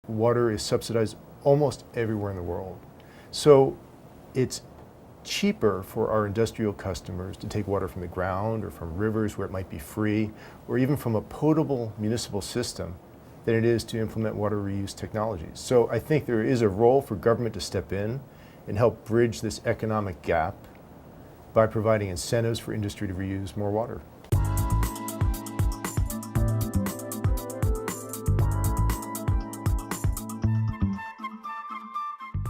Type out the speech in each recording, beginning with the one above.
Water is subsidized almost everywhere in the world. So it's cheaper for our industrial customers to take water from the ground or from rivers where it might be free, or even from a potable municipal system, than it is to implement water reuse technologies. So I think there is a role for government to step in and help bridge this economic gap by providing incentives for industry to reuse more water.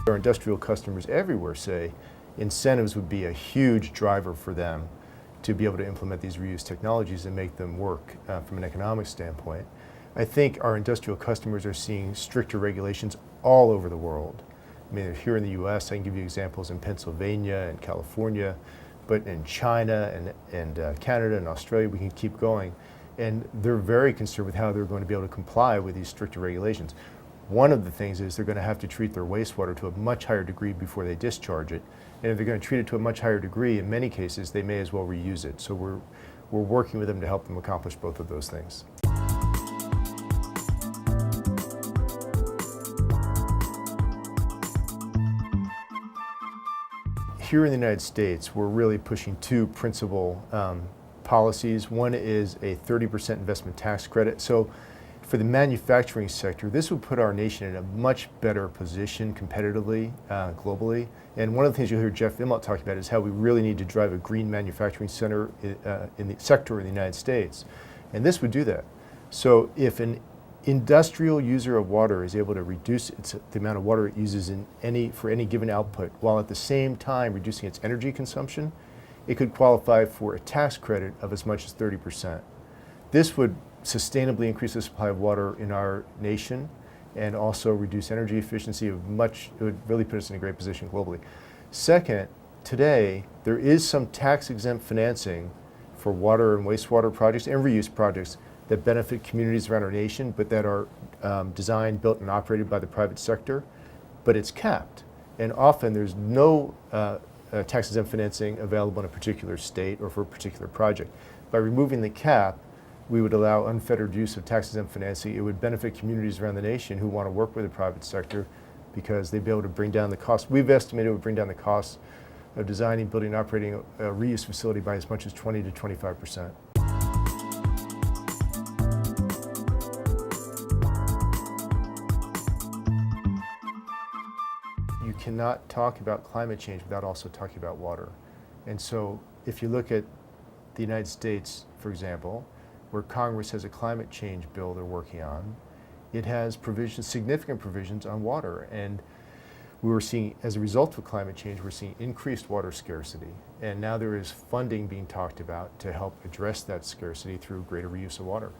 Our industrial customers everywhere say incentives would be a huge driver for them to be able to implement these reuse technologies and make them work from an economic standpoint. I think our industrial customers are seeing stricter regulations all over the world. I mean, here in the US, I can give you examples in Pennsylvania and California, but in China and Canada and Australia, we can keep going. And they're very concerned with how they're going to be able to comply with these stricter regulations. One of the things is they're going to have to treat their wastewater to a much higher degree before they discharge it. And if they're going to treat it to a much higher degree, in many cases, they may as well reuse it. So we're working with them to help them accomplish both of those things. Here in the United States, we're really pushing two principal policies. One is a 30% investment tax credit. So for the manufacturing sector, this would put our nation in a much better position competitively, globally. And one of the things you'll hear Jeff Immelt talk about is how we really need to drive a green manufacturing center in the sector in the United States. And this would do that. So if an industrial user of water is able to reduce the amount of water it uses for any given output, while at the same time reducing its energy consumption, it could qualify for a tax credit of as much as 30%. This would sustainably increase the supply of water in our nation and also reduce energy efficiency it would really put us in a great position globally. Second, today there is some tax-exempt financing for water and wastewater projects and reuse projects that benefit communities around our nation, but that are designed, built, and operated by the private sector, but it's capped. And often there's no tax-exempt financing available in a particular state or for a particular project. By removing the cap, we would allow unfettered use of tax-exempt financing. It would benefit communities around the nation who want to work with the private sector because they'd be able to bring down the cost. We've estimated it would bring down the cost of designing, building, and operating a reuse facility by as much as 20 to 25%. You cannot talk about climate change without also talking about water. And so if you look at the United States, for example, where Congress has a climate change bill they're working on, it has provisions, significant provisions on water. And we were seeing, as a result of climate change, we're seeing increased water scarcity. And now there is funding being talked about to help address that scarcity through greater reuse of water.